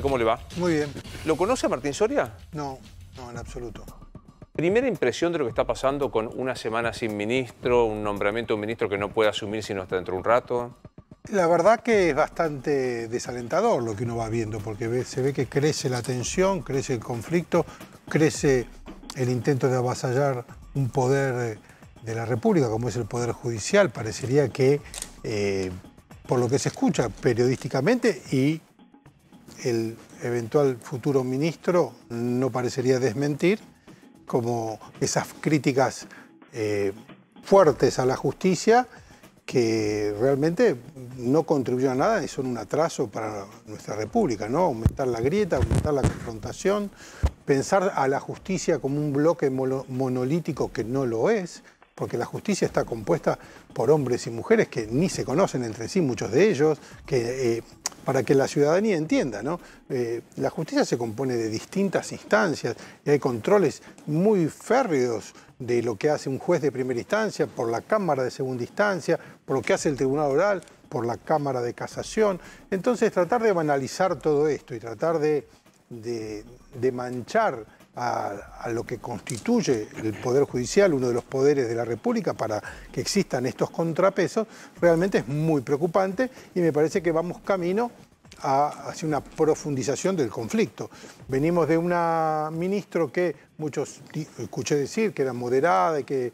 ¿Cómo le va? Muy bien. ¿Lo conoce a Martín Soria? No, en absoluto. Primera impresión de lo que está pasando con una semana sin ministro, un nombramiento de un ministro que no puede asumir sino hasta dentro de un rato. La verdad que es bastante desalentador lo que uno va viendo, porque se ve que crece la tensión, crece el conflicto, crece el intento de avasallar un poder de la República, como es el Poder Judicial. Parecería que, por lo que se escucha periodísticamente, y el eventual futuro ministro no parecería desmentir, como esas críticas fuertes a la justicia que realmente no contribuyen a nada y son un atraso para nuestra República, ¿no? Aumentar la grieta, aumentar la confrontación, pensar a la justicia como un bloque monolítico que no lo es, porque la justicia está compuesta por hombres y mujeres que ni se conocen entre sí, muchos de ellos, que para que la ciudadanía entienda, ¿no? La justicia se compone de distintas instancias y hay controles muy férreos de lo que hace un juez de primera instancia, por la Cámara de segunda instancia, por lo que hace el Tribunal Oral, por la Cámara de Casación. Entonces, tratar de banalizar todo esto y tratar de manchar a lo que constituye el Poder Judicial, uno de los poderes de la República, para que existan estos contrapesos, realmente es muy preocupante y me parece que vamos camino hacia una profundización del conflicto. Venimos de una ministro que muchos escuché decir que era moderada y que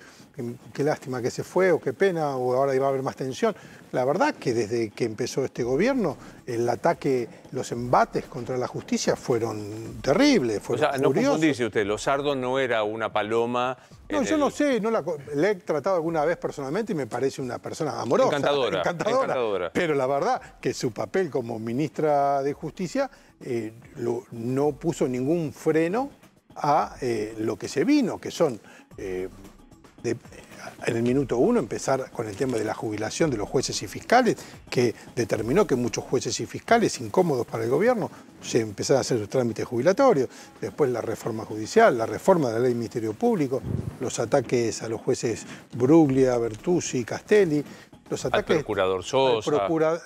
qué lástima que se fue o qué pena o ahora iba a haber más tensión. La verdad que desde que empezó este gobierno el ataque, los embates contra la justicia fueron terribles, fueron furiosos. No confundirse usted, Lozardo no era una paloma. No, yo no sé, le he tratado alguna vez personalmente y me parece una persona amorosa. Encantadora. Pero la verdad que su papel como ministra de Justicia no puso ningún freno a lo que se vino, que son, en el minuto 1, empezar con el tema de la jubilación de los jueces y fiscales, que determinó que muchos jueces y fiscales incómodos para el gobierno se empezaron a hacer sus trámites jubilatorios. Después la reforma judicial, la reforma de la ley del Ministerio Público, los ataques a los jueces Bruglia, Bertuzzi, Castelli, los ataques al procurador Sosa,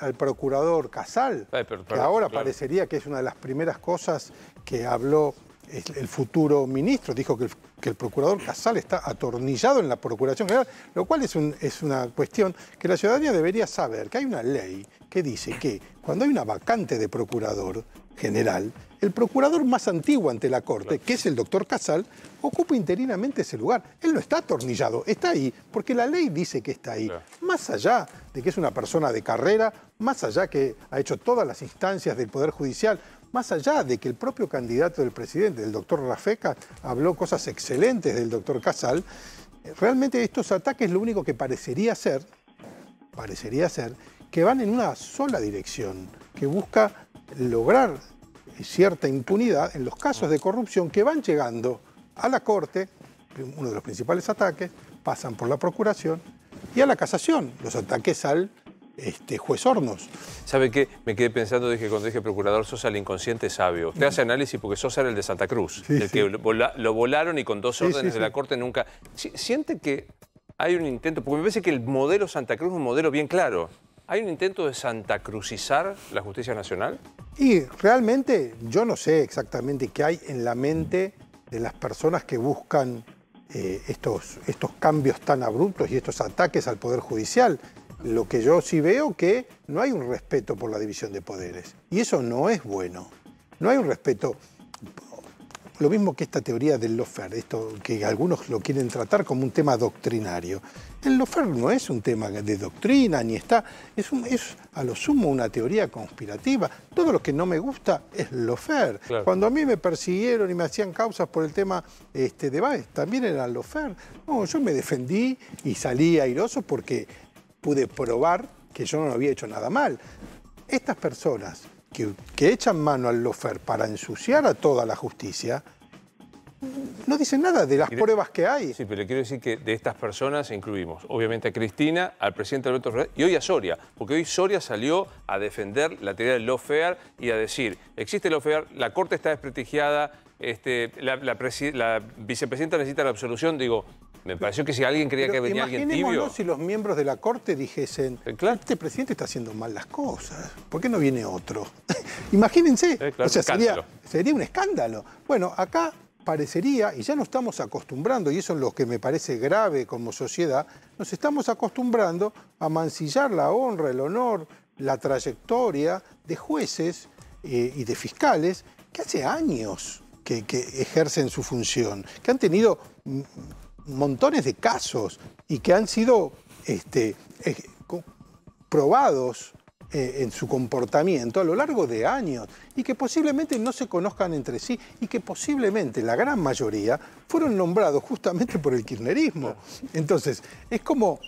al procurador Casal, que ahora parecería que es una de las primeras cosas que habló el futuro ministro. Dijo que el procurador Casal está atornillado en la Procuración General, lo cual es una cuestión que la ciudadanía debería saber, que hay una ley que dice que cuando hay una vacante de procurador general, el procurador más antiguo ante la Corte, que es el doctor Casal, ocupa interinamente ese lugar. Él no está atornillado, está ahí, porque la ley dice que está ahí. Más allá de que es una persona de carrera, más allá que ha hecho todas las instancias del Poder Judicial, más allá de que el propio candidato del presidente, el doctor Rafeca, habló cosas excelentes del doctor Casal, realmente estos ataques lo único que parecería ser que van en una sola dirección, que busca lograr cierta impunidad en los casos de corrupción que van llegando a la Corte, uno de los principales ataques, pasan por la Procuración y a la Casación, los ataques al juez Hornos. ¿Sabe qué? Me quedé pensando, dije cuando dije procurador Sosa, el inconsciente es sabio. Usted hace análisis porque Sosa era el de Santa Cruz, el que lo volaron y con 2 órdenes de la Corte nunca... ¿Siente que hay un intento? Porque me parece que el modelo Santa Cruz es un modelo bien claro. ¿Hay un intento de santacruzizar la justicia nacional? Y realmente yo no sé exactamente qué hay en la mente de las personas que buscan estos cambios tan abruptos y estos ataques al Poder Judicial. Lo que yo sí veo que no hay un respeto por la división de poderes. Y eso no es bueno. No hay un respeto. Lo mismo que esta teoría del lawfare, esto que algunos lo quieren tratar como un tema doctrinario. El lawfare no es un tema de doctrina, ni está. Es a lo sumo una teoría conspirativa. Todo lo que no me gusta es lawfare. Claro. Cuando a mí me persiguieron y me hacían causas por el tema de Báez, también era lawfare. No, yo me defendí y salí airoso porque pude probar que yo no había hecho nada mal. Estas personas que echan mano al lawfare para ensuciar a toda la justicia, no dicen nada de las pruebas que hay. Sí, pero le quiero decir que de estas personas incluimos, obviamente, a Cristina, al presidente Alberto Fernández y hoy a Soria, porque hoy Soria salió a defender la teoría del lawfare y a decir, existe el lawfare, la Corte está desprestigiada, la vicepresidenta necesita la absolución. Digo, Me pareció que si alguien creía que venía alguien tibio... Imaginémonos si los miembros de la Corte dijesen, claro, este presidente está haciendo mal las cosas, ¿por qué no viene otro? Imagínense, claro, o sea, sería un escándalo. Bueno, acá parecería, y ya nos estamos acostumbrando, y eso es lo que me parece grave como sociedad, nos estamos acostumbrando a mancillar la honra, el honor, la trayectoria de jueces y de fiscales que hace años que ejercen su función, que han tenido montones de casos y que han sido probados en su comportamiento a lo largo de años y que posiblemente no se conozcan entre sí y que posiblemente la gran mayoría fueron nombrados justamente por el kirchnerismo. Entonces, es como,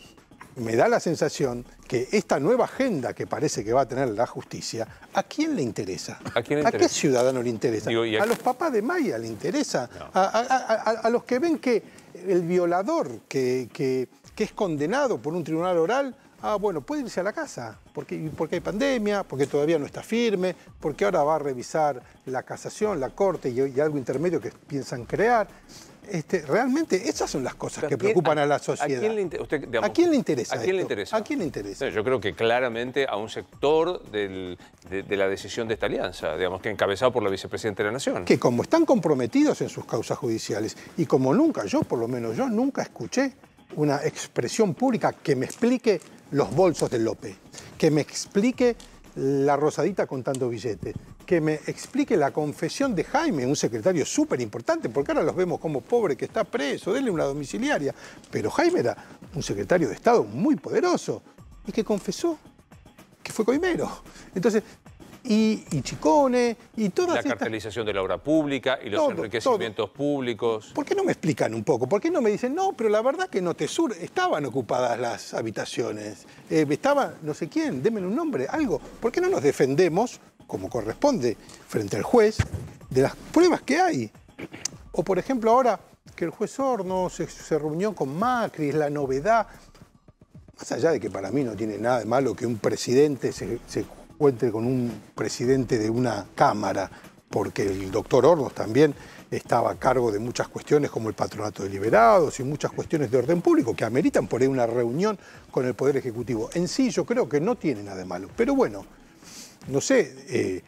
me da la sensación que esta nueva agenda que parece que va a tener la justicia, ¿a quién le interesa? ¿A quién le interesa? ¿A qué ciudadano le interesa? Digo, ¿A los papás de Maya le interesa? No. A los que ven que el violador que es condenado por un tribunal oral, bueno, puede irse a la casa, porque hay pandemia, porque todavía no está firme, porque ahora va a revisar la casación, la corte y algo intermedio que piensan crear. Realmente esas son las cosas que preocupan a la sociedad. ¿A quién le interesa? ¿A quién le interesa? ¿A quién le interesa? Yo creo que claramente a un sector de la decisión de esta alianza, digamos, que encabezado por la vicepresidenta de la Nación. Que como están comprometidos en sus causas judiciales y como nunca, por lo menos yo nunca escuché una expresión pública que me explique los bolsos de López, que me explique la Rosadita contando billetes, que me explique la confesión de Jaime, un secretario súper importante, porque ahora los vemos como pobre que está preso, denle una domiciliaria. Pero Jaime era un secretario de Estado muy poderoso y que confesó que fue coimero. Entonces, y Chicone, y todas estas... La cartelización de la obra pública y los enriquecimientos públicos. ¿Por qué no me explican un poco? ¿Por qué no me dicen, no, pero la verdad que en Notesur estaban ocupadas las habitaciones? Estaba no sé quién, denme un nombre, algo. ¿Por qué no nos defendemos, como corresponde, frente al juez, de las pruebas que hay? O, por ejemplo, ahora que el juez Hornos se reunió con Macri, es la novedad. Más allá de que para mí no tiene nada de malo que un presidente se encuentre con un presidente de una Cámara, porque el doctor Hornos también estaba a cargo de muchas cuestiones como el patronato de liberados y muchas cuestiones de orden público que ameritan por ahí una reunión con el Poder Ejecutivo. En sí yo creo que no tiene nada de malo, pero bueno, no sé,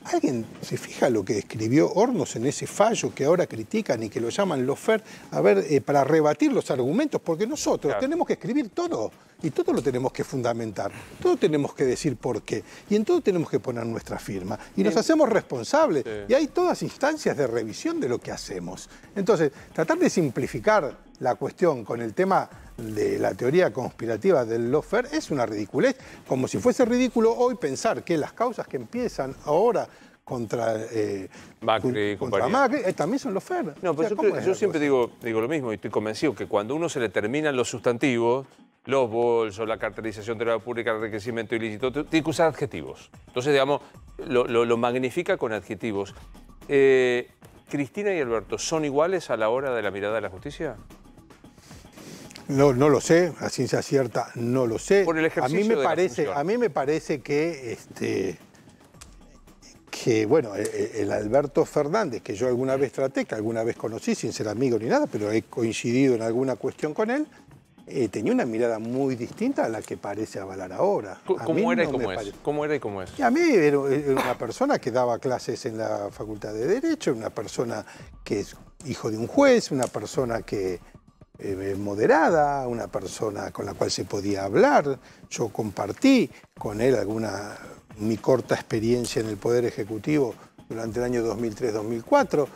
¿alguien se fija lo que escribió Hornos en ese fallo que ahora critican y que lo llaman lawfare? A ver, para rebatir los argumentos, porque nosotros tenemos que escribir todo y todo lo tenemos que fundamentar, todo tenemos que decir por qué y en todo tenemos que poner nuestra firma y nos hacemos responsables y hay todas instancias de revisión de lo que hacemos. Entonces, tratar de simplificar la cuestión con el tema de la teoría conspirativa del lawfare es una ridiculez, como si fuese ridículo hoy pensar que las causas que empiezan ahora contra Macri también son lawfare. No, pero yo siempre digo lo mismo y estoy convencido que cuando a uno se le terminan los sustantivos, los bolsos, la cartelización de la pública, el enriquecimiento ilícito, tiene que usar adjetivos. Entonces, digamos, lo magnifica con adjetivos. ¿Cristina y Alberto son iguales a la hora de la mirada de la justicia? No lo sé, a ciencia cierta no lo sé. Por el ejercicio a mí me parece que bueno, el Alberto Fernández, que yo alguna vez traté, que alguna vez conocí, sin ser amigo ni nada, pero he coincidido en alguna cuestión con él, tenía una mirada muy distinta a la que parece avalar ahora. ¿Cómo era y cómo es? ¿Cómo era y cómo es? Y a mí era una persona que daba clases en la Facultad de Derecho, una persona que es hijo de un juez, una persona que moderada, una persona con la cual se podía hablar. Yo compartí con él mi corta experiencia en el Poder Ejecutivo durante el año 2003-2004.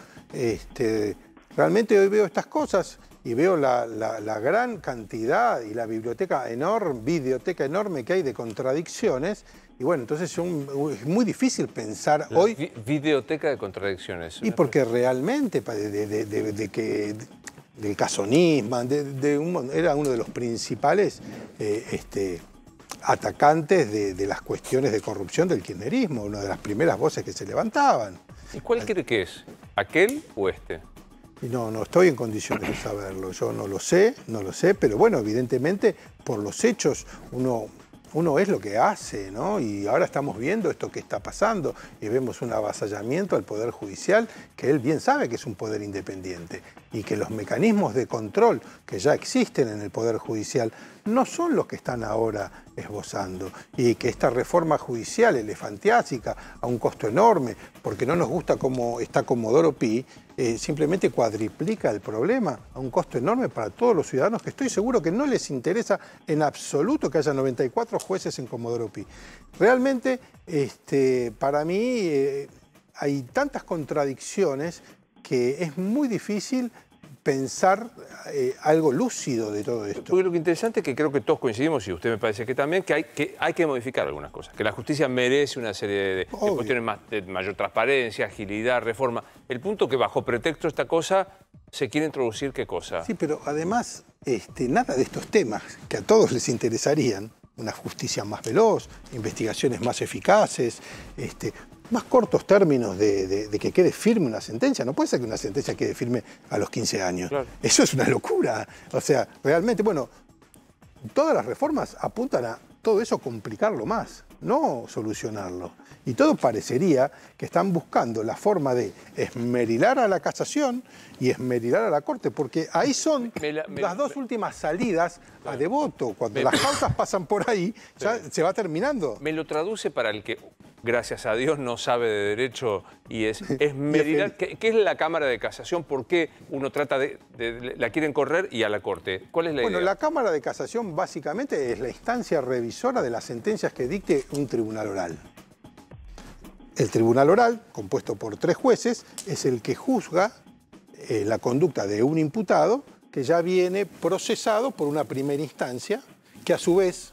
Realmente hoy veo estas cosas y veo la gran cantidad y la videoteca enorme que hay de contradicciones. Y bueno, entonces es muy difícil pensar hoy... Videoteca de contradicciones. Y porque realmente del caso Nisman, era uno de los principales atacantes de las cuestiones de corrupción del kirchnerismo, una de las primeras voces que se levantaban. ¿Y cuál cree que es? ¿Aquel o este? Y no estoy en condiciones de saberlo, yo no lo sé, pero bueno, evidentemente por los hechos uno uno es lo que hace, ¿no? Y ahora estamos viendo esto que está pasando y vemos un avasallamiento al Poder Judicial que él bien sabe que es un poder independiente y que los mecanismos de control que ya existen en el Poder Judicial no son los que están ahora esbozando y que esta reforma judicial elefantiásica a un costo enorme, porque no nos gusta cómo está Comodoro Pi, simplemente cuadriplica el problema a un costo enorme para todos los ciudadanos que estoy seguro que no les interesa en absoluto que haya 94 jueces en Comodoro Pi. Realmente, para mí hay tantas contradicciones que es muy difícil pensar algo lúcido de todo esto. Porque lo que interesante es que creo que todos coincidimos, y usted me parece que también, que hay que modificar algunas cosas, que la justicia merece una serie de cuestiones de mayor transparencia, agilidad, reforma. El punto que bajo pretexto de esta cosa se quiere introducir ¿qué cosa? Sí, pero además nada de estos temas que a todos les interesarían, una justicia más veloz, investigaciones más eficaces, más cortos términos de que quede firme una sentencia. No puede ser que una sentencia quede firme a los 15 años. Claro. Eso es una locura. O sea, realmente, bueno, todas las reformas apuntan a todo eso complicarlo más, no solucionarlo. Y todo parecería que están buscando la forma de esmerilar a la casación y esmerilar a la Corte, porque ahí son las dos últimas salidas a devoto. Cuando las causas pasan por ahí, ya se va terminando. Me lo traduce para el que, gracias a Dios, no sabe de derecho y es esmerilar. ¿Qué es la Cámara de Casación? ¿Por qué uno trata la quieren correr y a la Corte? ¿Cuál es la idea? Bueno, la Cámara de Casación básicamente es la instancia revisora de las sentencias que dicte un tribunal oral. El tribunal oral, compuesto por 3 jueces, es el que juzga la conducta de un imputado que ya viene procesado por una primera instancia, que a su vez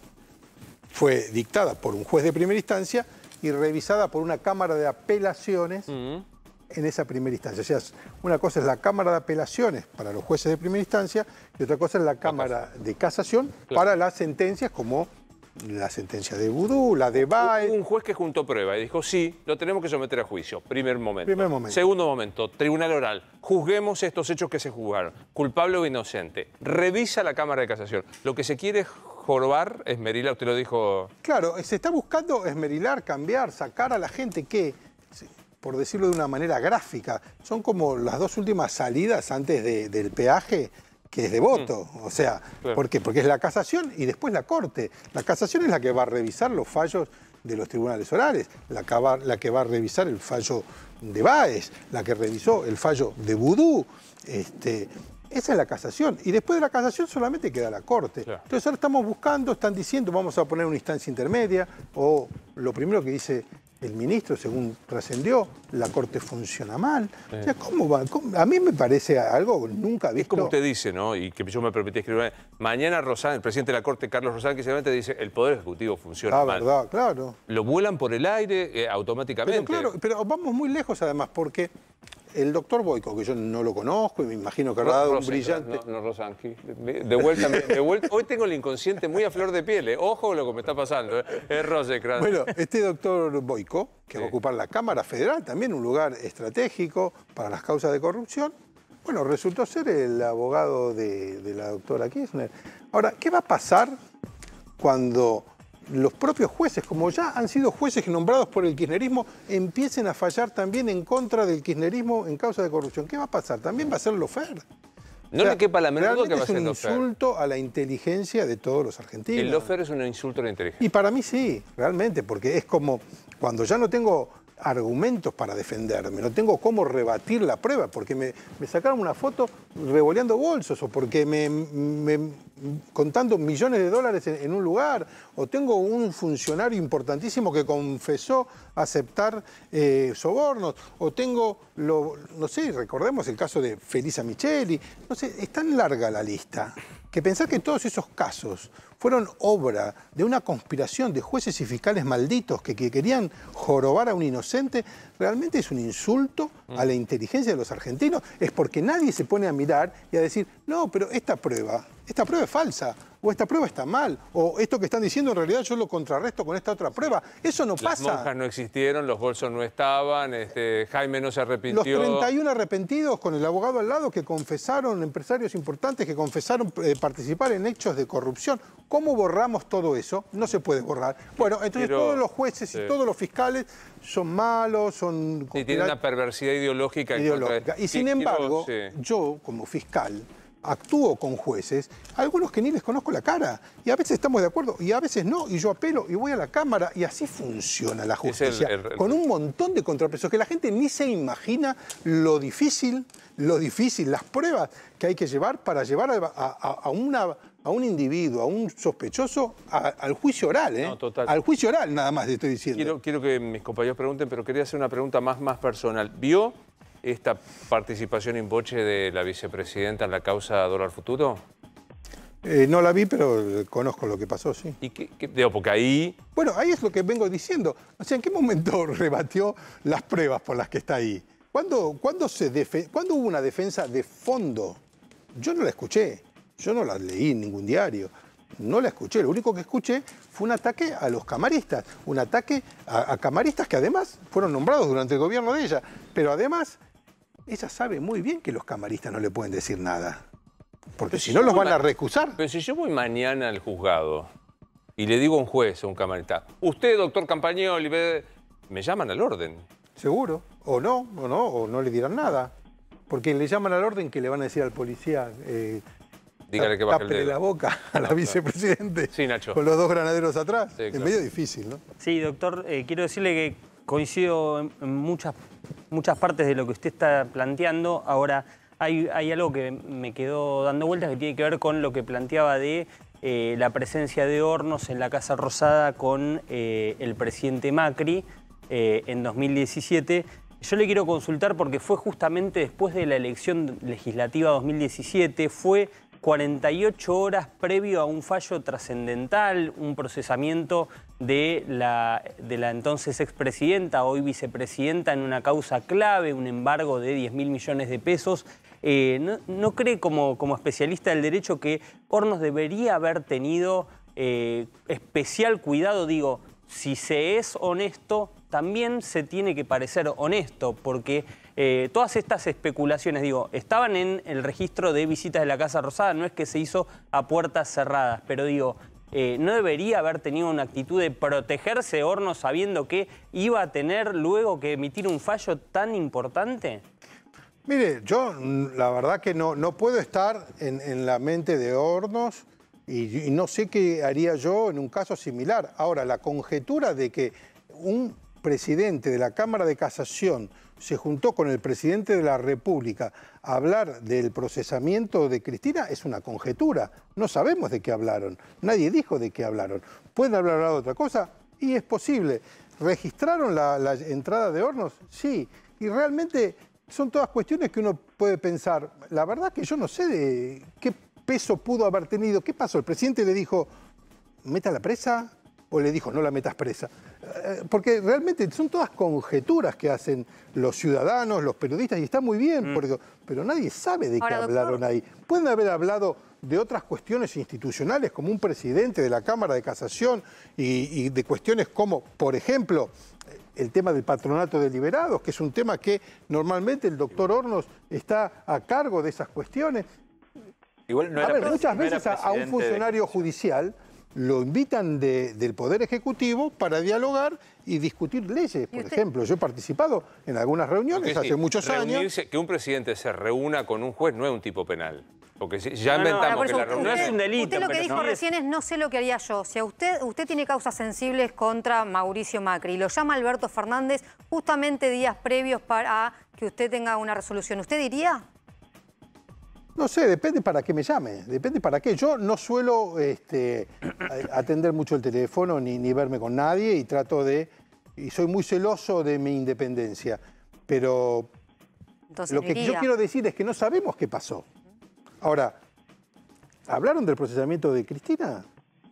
fue dictada por un juez de primera instancia y revisada por una Cámara de Apelaciones en esa primera instancia. O sea, una cosa es la Cámara de Apelaciones para los jueces de primera instancia y otra cosa es la Cámara de Casación para las sentencias como la sentencia de Vudú, la de Baez. Un juez que juntó prueba y dijo, sí, lo tenemos que someter a juicio. Primer momento. Momento. Segundo momento, tribunal oral. Juzguemos estos hechos que se juzgaron. Culpable o inocente. Revisa la Cámara de Casación. Lo que se quiere es jorobar, esmerilar, usted lo dijo. Claro, se está buscando esmerilar, cambiar, sacar a la gente que, por decirlo de una manera gráfica, son como las dos últimas salidas antes del peaje, que es devoto. O sea, claro. ¿por qué? Porque es la casación y después la Corte. La casación es la que va a revisar los fallos de los tribunales orales, la que va a revisar el fallo de Baez, la que revisó el fallo de Vudú. Esa es la casación. Y después de la casación solamente queda la Corte. Claro. Entonces ahora estamos buscando, están diciendo, vamos a poner una instancia intermedia, o lo primero que dice el ministro, según trascendió, la Corte funciona mal. O sea, ¿cómo va? A mí me parece algo nunca visto. Es como usted dice, ¿no? Y que yo me permití escribir. Mañana Rosán, el presidente de la Corte, Carlos Rosán, que se levanta y dice, el Poder Ejecutivo funciona mal. Verdad, claro. Lo vuelan por el aire automáticamente. Pero claro, pero vamos muy lejos además, porque el doctor Boyko, que yo no lo conozco y me imagino que habrá dado un brillante... No, Rosanqui. De vuelta. Hoy tengo el inconsciente muy a flor de piel. Ojo lo que me está pasando. Es Rosecrans. Bueno, este doctor Boyko, que va a ocupar la Cámara Federal, también un lugar estratégico para las causas de corrupción, bueno, resultó ser el abogado de la doctora Kirchner. Ahora, ¿qué va a pasar cuando los propios jueces, como ya han sido jueces nombrados por el kirchnerismo, empiecen a fallar también en contra del kirchnerismo en causa de corrupción? ¿Qué va a pasar? También va a ser Lofer. No le quepa la menor duda que va a ser Lofer. Es un insulto a la inteligencia de todos los argentinos. El Lofer es un insulto a la inteligencia. Y para mí sí, realmente, porque es como cuando ya no tengo argumentos para defenderme, no tengo cómo rebatir la prueba, porque me sacaron una foto revoleando bolsos, o porque contando millones de dólares en un lugar, o tengo un funcionario importantísimo que confesó aceptar sobornos, o tengo, no sé, recordemos el caso de Felisa Micheli, no sé, es tan larga la lista, que pensar que todos esos casos fueron obra de una conspiración de jueces y fiscales malditos que querían jorobar a un inocente, realmente es un insulto a la inteligencia de los argentinos. Es porque nadie se pone a mirar y a decir, no, pero esta prueba esta prueba es falsa, o esta prueba está mal, o esto que están diciendo en realidad yo lo contrarresto con esta otra prueba. Eso no pasa. Las monjas no existieron, los bolsos no estaban, Jaime no se arrepintió. Los 31 arrepentidos con el abogado al lado que confesaron, empresarios importantes que confesaron participar en hechos de corrupción. ¿Cómo borramos todo eso? No se puede borrar. Bueno, entonces todos los jueces y todos los fiscales son malos, son... Y tienen una perversidad ideológica. Y sin embargo, yo como fiscal actúo con jueces, algunos que ni les conozco la cara, y a veces estamos de acuerdo, y a veces no, y yo apelo, y voy a la Cámara, y así funciona la justicia, con un montón de contrapesos, que la gente ni se imagina lo difícil, las pruebas que hay que llevar para llevar a un individuo, a un sospechoso, al juicio oral, ¿eh? No, total. Al juicio oral nada más te estoy diciendo. Quiero que mis compañeros pregunten, pero quería hacer una pregunta más personal. ¿Vio esta participación in voce de la vicepresidenta en la causa Dólar Futuro? No la vi, pero conozco lo que pasó, sí. ¿Y digo, porque ahí... Bueno, ahí es lo que vengo diciendo. O sea, ¿en qué momento rebatió las pruebas por las que está ahí? ¿Cuándo hubo una defensa de fondo? Yo no la escuché. Yo no la leí en ningún diario. No la escuché. Lo único que escuché fue un ataque a los camaristas. Un ataque a camaristas que además fueron nombrados durante el gobierno de ella. Pero además, ella sabe muy bien que los camaristas no le pueden decir nada. Porque si no los van a recusar. Pero si yo voy mañana al juzgado y le digo a un juez o a un camarista, usted, doctor Campagnoli, me llaman al orden. Seguro. O no le dirán nada. Porque le llaman al orden que le van a decir al policía... Dígale que baje el dedo. La boca a la vicepresidente. Sí, Nacho. Con los dos granaderos atrás. Sí, claro. Es medio difícil, ¿no? Sí, doctor, quiero decirle que coincido en muchas partes de lo que usted está planteando. Ahora, hay algo que me quedó dando vueltas que tiene que ver con lo que planteaba de la presencia de Hornos en la Casa Rosada con el presidente Macri en 2017. Yo le quiero consultar porque fue justamente después de la elección legislativa 2017, fue 48 horas previo a un fallo trascendental, un procesamiento de la entonces expresidenta, hoy vicepresidenta, en una causa clave, un embargo de 10.000 millones de pesos. ¿No cree como especialista del derecho que Hornos debería haber tenido especial cuidado? Digo, si se es honesto, también se tiene que parecer honesto, porque todas estas especulaciones, digo, estaban en el registro de visitas de la Casa Rosada, no es que se hizo a puertas cerradas, pero digo, ¿no debería haber tenido una actitud de protegerse Hornos sabiendo que iba a tener luego que emitir un fallo tan importante? Mire, yo la verdad que no puedo estar en la mente de Hornos y no sé qué haría yo en un caso similar. Ahora, la conjetura de que un presidente de la Cámara de Casación se juntó con el presidente de la República a hablar del procesamiento de Cristina es una conjetura. No sabemos de qué hablaron. Nadie dijo de qué hablaron. ¿Pueden haber hablado de otra cosa? Y es posible. ¿Registraron la entrada de Hornos? Sí. Y realmente son todas cuestiones que uno puede pensar. La verdad que yo no sé de qué peso pudo haber tenido. ¿Qué pasó? ¿El presidente le dijo, meta la presa? ¿O le dijo, no la metas presa? Porque realmente son todas conjeturas que hacen los ciudadanos, los periodistas, y está muy bien, pero nadie sabe de qué hablaron ahí. Pueden haber hablado de otras cuestiones institucionales, como un presidente de la Cámara de Casación, y de cuestiones como, por ejemplo, el tema del patronato de liberados, que es un tema que normalmente el doctor Hornos está a cargo de esas cuestiones. Igual no era muchas veces a un funcionario judicial lo invitan del Poder Ejecutivo para dialogar y discutir leyes. Por ejemplo, yo he participado en algunas reuniones hace muchos años. Que un presidente se reúna con un juez no es un tipo penal. Porque ya inventamos que la reunión... No es un delito. Usted lo que dijo recién es, no sé lo que haría yo. Si usted tiene causas sensibles contra Mauricio Macri y lo llama Alberto Fernández justamente días previos para que usted tenga una resolución, ¿usted diría? No sé, depende para qué me llame, depende para qué. Yo no suelo atender mucho el teléfono ni verme con nadie y soy muy celoso de mi independencia. Pero entonces, lo que yo quiero decir es que no sabemos qué pasó. Ahora, ¿hablaron del procesamiento de Cristina?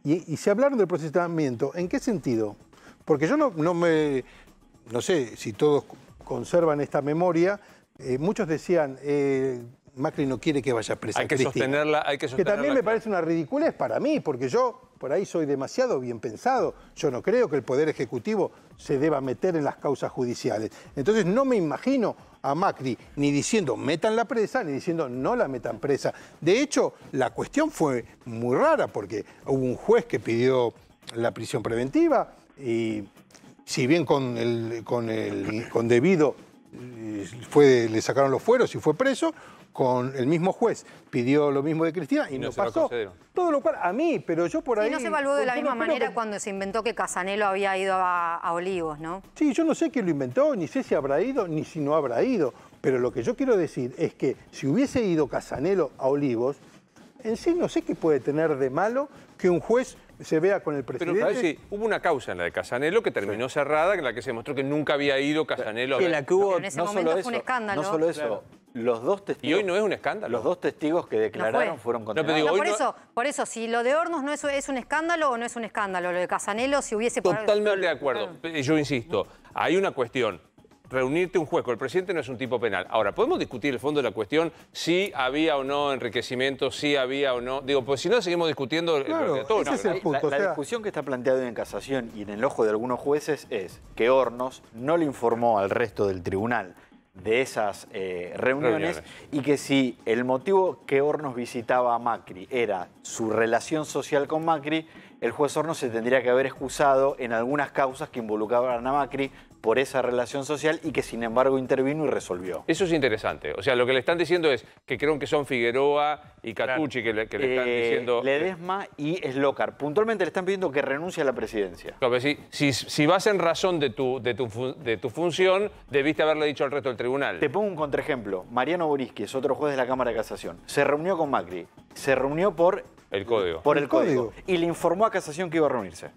Y si hablaron del procesamiento, ¿en qué sentido? Porque yo no sé si todos conservan esta memoria. Muchos decían, Macri no quiere que vaya presa Hay que Cristina. sostenerla, hay que Que sostenerla. también me parece una ridiculez para mí, porque yo por ahí soy demasiado bien pensado. Yo no creo que el Poder Ejecutivo se deba meter en las causas judiciales. Entonces no me imagino a Macri ni diciendo metan la presa, ni diciendo no la metan presa. De hecho, la cuestión fue muy rara, porque hubo un juez que pidió la prisión preventiva y si bien con debido le sacaron los fueros y fue preso, con el mismo juez pidió lo mismo de Cristina y no se lo pasó. concedieron. Todo lo cual, a mí, pero yo por ahí... Sí, no se evaluó de la yo misma no creo manera que- cuando se inventó que Casanelo había ido a Olivos, ¿no? Sí, yo no sé quién lo inventó, ni sé si habrá ido, ni si no habrá ido. Pero lo que yo quiero decir es que si hubiese ido Casanelo a Olivos, en sí no sé qué puede tener de malo que un juez se vea con el Pero presidente. ¿sabes? Sí, hubo una causa en la de Casanelo que terminó cerrada, en la que se demostró que nunca había ido Casanelo a Sí, ver. la que hubo... Pero en ese momento fue un escándalo. No solo eso, los dos testigos... Y hoy no es un escándalo. Los dos testigos que declararon fue. fueron No, pero condenados. digo, No, hoy por eso, si lo de Hornos no es un escándalo o no es un escándalo, lo de Casanelo, si hubiese... Totalmente de acuerdo. Yo insisto, hay una cuestión. Reunirte un juez con el presidente no es un tipo penal. Ahora, ¿podemos discutir el fondo de la cuestión? Si había o no enriquecimiento, si había o no... Digo, pues si no, seguimos discutiendo el Claro, rotatorio. ese es el punto. La discusión que está planteada en casación y en el ojo de algunos jueces es que Hornos no le informó al resto del tribunal de esas reuniones y que si el motivo que Hornos visitaba a Macri era su relación social con Macri, el juez Hornos se tendría que haber excusado en algunas causas que involucraban a Macri por esa relación social y que sin embargo intervino y resolvió. Eso es interesante. O sea, lo que le están diciendo es que creo que son Figueroa y Catucci que le están diciendo... Ledesma y Eslocar. Puntualmente le están pidiendo que renuncie a la presidencia. Claro, si vas en razón de tu función, debiste haberle dicho al resto del tribunal. Te pongo un contraejemplo. Mariano Borischi es otro juez de la Cámara de Casación. Se reunió con Macri. Se reunió por El código. por El el código. código. Y le informó a Casación que iba a reunirse.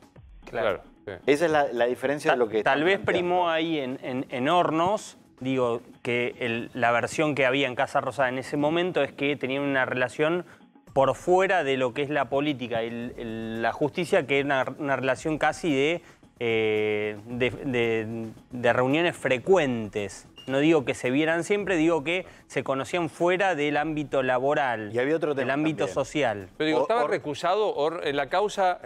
Claro. Sí. Esa es la diferencia de lo que Tal están vez planteando. primó ahí en Hornos, digo, que la versión que había en Casa Rosada en ese momento es que tenían una relación por fuera de lo que es la política y la justicia, que era una relación casi de reuniones frecuentes. No digo que se vieran siempre, digo que se conocían fuera del ámbito laboral, Y había otro tema del ámbito también. social. Pero digo, estaba Or- recusado en la causa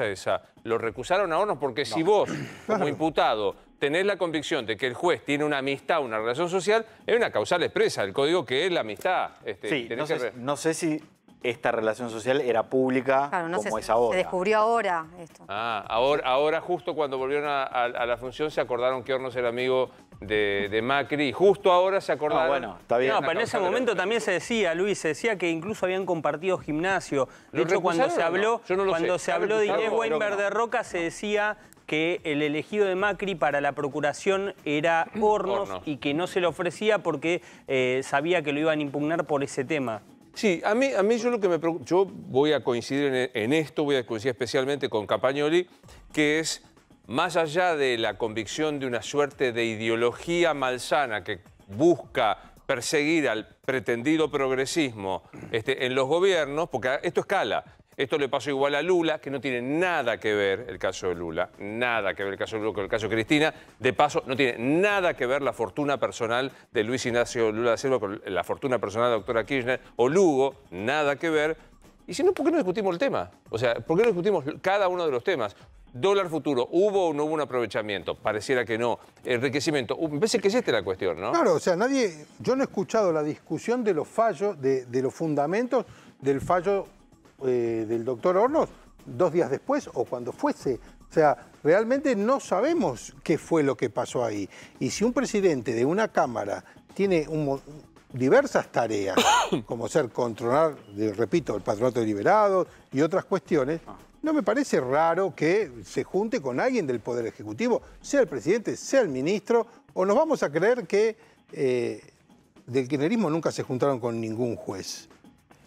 esa. Lo recusaron a Hornos porque si vos, como imputado, tenés la convicción de que el juez tiene una amistad, una relación social, es una causal expresa, el código que es la amistad. Sí, tenés no que sé, no sé si esta relación social era pública Claro, no como sé, es ahora. se descubrió ahora esto. Ahora justo cuando volvieron a la función se acordaron que Hornos era amigo de Macri y justo ahora se acordaron... bueno, está bien. No, Una pero en ese causal de momento la- también se decía, Luis, se decía que incluso habían compartido gimnasio. De ¿Lo hecho, cuando se recusaron o no? habló, Yo no lo cuando sé. se ¿Está habló de recusado? Inés Creo que Weinberg no. de Roca, se decía que el elegido de Macri para la procuración era Hornos Hornos. y que no se le ofrecía porque sabía que lo iban a impugnar por ese tema. Sí, a mí yo lo que me preocupa, yo voy a coincidir en esto, voy a coincidir especialmente con Campagnoli, que es más allá de la convicción de una suerte de ideología malsana que busca perseguir al pretendido progresismo en los gobiernos, porque esto escala. Esto le pasó igual a Lula, que no tiene nada que ver el caso de Lula, nada que ver el caso de Lula con el caso de Cristina. De paso, no tiene nada que ver la fortuna personal de Luis Ignacio Lula da Silva con la fortuna personal de la doctora Kirchner o Lugo, nada que ver. Y si no, ¿por qué no discutimos el tema? O sea, ¿por qué no discutimos cada uno de los temas? Dólar futuro, ¿hubo o no hubo un aprovechamiento? Pareciera que no. Enriquecimiento, me parece que es esta la cuestión, ¿no? Claro, o sea, yo no he escuchado la discusión de los fallos, de los fundamentos del fallo del doctor Hornos 2 días después o cuando fuese. O sea, realmente no sabemos qué fue lo que pasó ahí. Y si un presidente de una Cámara tiene diversas tareas, como ser controlar, repito, el patronato de liberados y otras cuestiones, no me parece raro que se junte con alguien del Poder Ejecutivo, sea el presidente, sea el ministro, o nos vamos a creer que del kirchnerismo nunca se juntaron con ningún juez.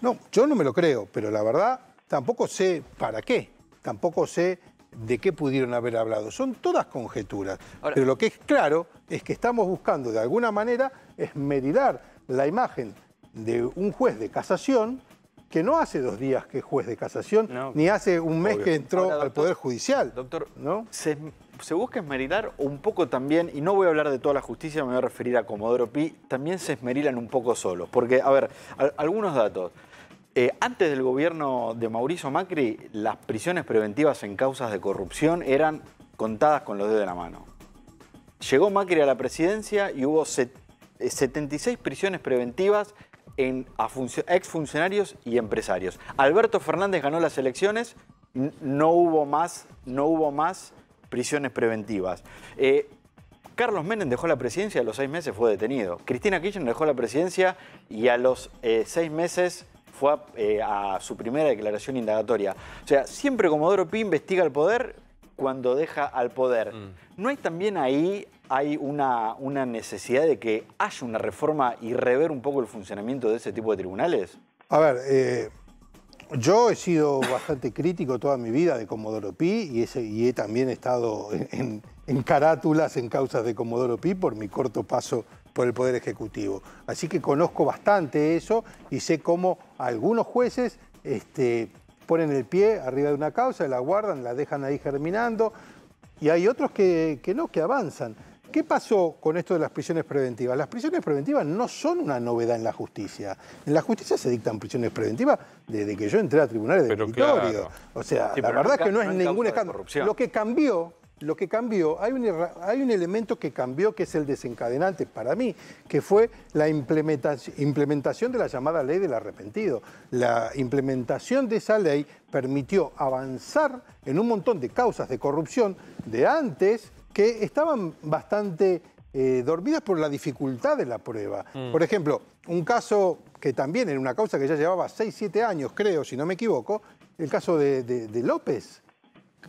No, yo no me lo creo, pero la verdad tampoco sé para qué, tampoco sé de qué pudieron haber hablado. Son todas conjeturas. Ahora, pero lo que es claro es que estamos buscando de alguna manera esmerillar la imagen de un juez de casación que no hace 2 días que es juez de casación, No. ni hace un mes Obvio. que entró Ahora, al doctor, Poder Judicial. Doctor, ¿no? se busca esmerilar un poco también, y no voy a hablar de toda la justicia, me voy a referir a Comodoro Pi, también se esmerilan un poco solos. Porque, a ver, algunos datos. Antes del gobierno de Mauricio Macri, las prisiones preventivas en causas de corrupción eran contadas con los dedos de la mano. Llegó Macri a la presidencia y hubo 76 prisiones preventivas a exfuncionarios y empresarios. Alberto Fernández ganó las elecciones, no hubo más prisiones preventivas. Carlos Menem dejó la presidencia y a los 6 meses fue detenido. Cristina Kirchner dejó la presidencia y a los 6 meses fue a su primera declaración indagatoria. O sea, siempre Comodoro Pi investiga el poder cuando deja al poder. ¿No hay también ahí una necesidad de que haya una reforma y rever un poco el funcionamiento de ese tipo de tribunales? A ver, yo he sido bastante crítico toda mi vida de Comodoro Pi y he también estado en carátulas en causas de Comodoro Pi por mi corto paso por el Poder Ejecutivo. Así que conozco bastante eso y sé cómo algunos jueces ponen el pie arriba de una causa, la guardan, la dejan ahí germinando, y hay otros que no, que avanzan. ¿Qué pasó con esto de las prisiones preventivas? Las prisiones preventivas no son una novedad en la justicia. En la justicia se dictan prisiones preventivas desde que yo entré a tribunales de territorio. Claro. O sea, sí, la verdad es que no es ningún escándalo. Lo que cambió, hay un elemento que cambió que es el desencadenante para mí, que fue la implementación de la llamada ley del arrepentido. La implementación de esa ley permitió avanzar en un montón de causas de corrupción de antes que estaban bastante dormidas por la dificultad de la prueba. Por ejemplo, un caso que también era una causa que ya llevaba 6, 7 años, creo, si no me equivoco, el caso de López.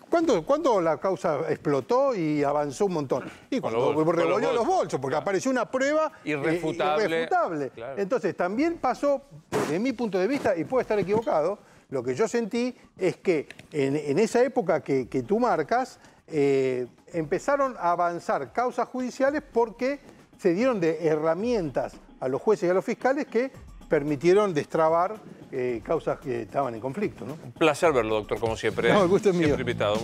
¿Cuándo la causa explotó y avanzó un montón? Y cuando revolvió los bolsos, porque apareció una prueba irrefutable. Claro. Entonces, también pasó, desde mi punto de vista, y puedo estar equivocado, lo que yo sentí es que en esa época que tú marcas, empezaron a avanzar causas judiciales porque se dieron de herramientas a los jueces y a los fiscales que permitieron destrabar causas que estaban en conflicto, ¿no? Un placer verlo, doctor, como siempre. No, el gusto es mío. Siempre invitado.